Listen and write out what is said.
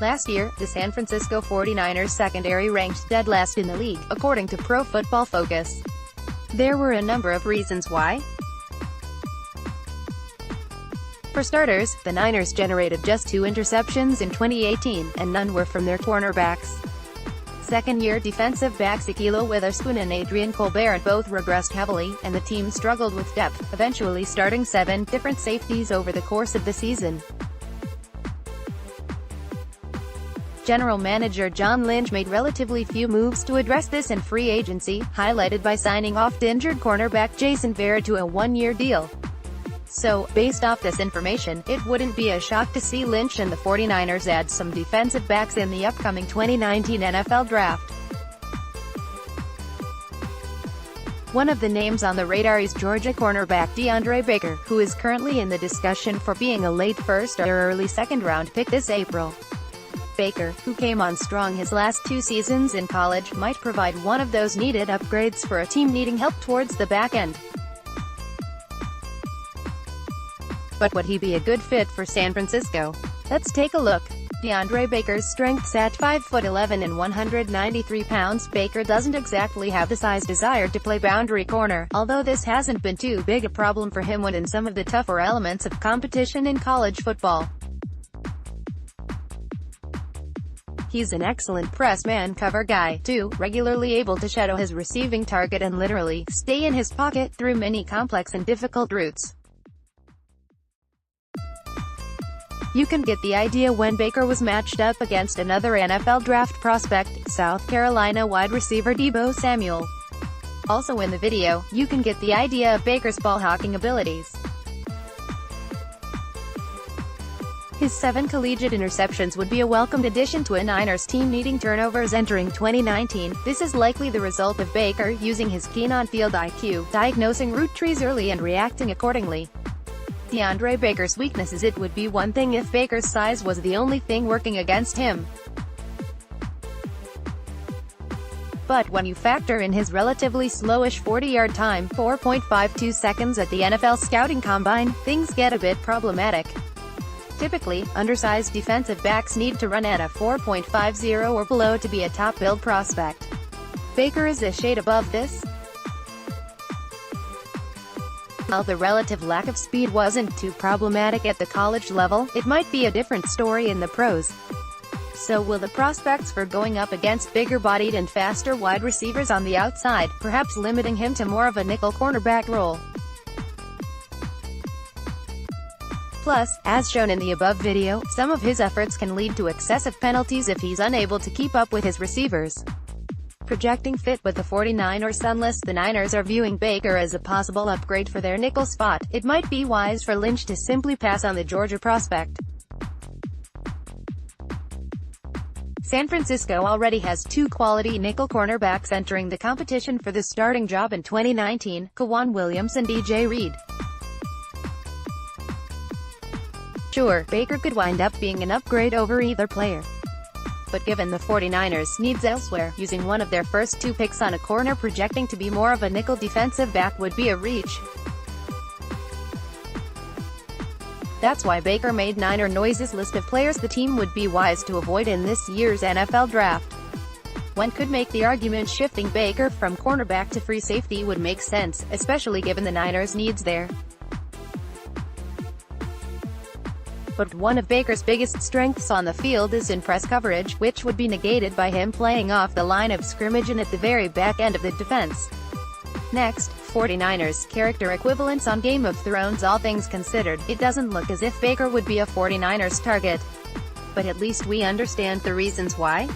Last year, the San Francisco 49ers secondary ranked dead last in the league, according to Pro Football Focus. There were a number of reasons why. For starters, the Niners generated just 2 interceptions in 2018, and none were from their cornerbacks. Second-year defensive backs Ahkello, Witherspoon and Adrian Colbert both regressed heavily, and the team struggled with depth, eventually starting 7 different safeties over the course of the season. General manager John Lynch made relatively few moves to address this in free agency, highlighted by signing off injured cornerback Jason Verrett to a 1-year deal. So, based off this information, it wouldn't be a shock to see Lynch and the 49ers add some defensive backs in the upcoming 2019 NFL Draft. One of the names on the radar is Georgia cornerback Deandre Baker, who is currently in the discussion for being a late first or early second-round pick this April. Baker, who came on strong his last 2 seasons in college, might provide one of those needed upgrades for a team needing help towards the back end. But would he be a good fit for San Francisco? Let's take a look. Deandre Baker's strengths at 5'11" and 193 pounds. Baker doesn't exactly have the size desired to play boundary corner, although this hasn't been too big a problem for him when in some of the tougher elements of competition in college football. He's an excellent press man cover guy, too, regularly able to shadow his receiving target and literally stay in his pocket through many complex and difficult routes. You can get the idea when Baker was matched up against another NFL draft prospect, South Carolina wide receiver Deebo Samuel. Also in the video, you can get the idea of Baker's ball-hawking abilities. His 7 collegiate interceptions would be a welcomed addition to a Niners team needing turnovers entering 2019. This is likely the result of Baker using his keen on-field IQ, diagnosing route trees early and reacting accordingly. Deandre Baker's weakness is it would be one thing if Baker's size was the only thing working against him. But when you factor in his relatively slowish 40-yard time, 4.52 seconds at the NFL Scouting Combine, things get a bit problematic. Typically, undersized defensive backs need to run at a 4.50 or below to be a top-billed prospect. Baker is a shade above this. While the relative lack of speed wasn't too problematic at the college level, it might be a different story in the pros. So will the prospects for going up against bigger-bodied and faster wide receivers on the outside, perhaps limiting him to more of a nickel cornerback role. Plus, as shown in the above video, some of his efforts can lead to excessive penalties if he's unable to keep up with his receivers. Projecting fit with the 49ers. Unless the Niners are viewing Baker as a possible upgrade for their nickel spot, it might be wise for Lynch to simply pass on the Georgia prospect. San Francisco already has 2 quality nickel cornerbacks entering the competition for the starting job in 2019, K'Waun Williams and DJ Reed. Sure, Baker could wind up being an upgrade over either player. But given the 49ers' needs elsewhere, using one of their first 2 picks on a corner projecting to be more of a nickel defensive back would be a reach. That's why Baker made Niner Noise's list of players the team would be wise to avoid in this year's NFL Draft. One could make the argument shifting Baker from cornerback to free safety would make sense, especially given the Niners' needs there. But one of Baker's biggest strengths on the field is in press coverage, which would be negated by him playing off the line of scrimmage and at the very back end of the defense. Next, 49ers character equivalence on Game of Thrones. All things considered, it doesn't look as if Baker would be a 49ers target. But at least we understand the reasons why.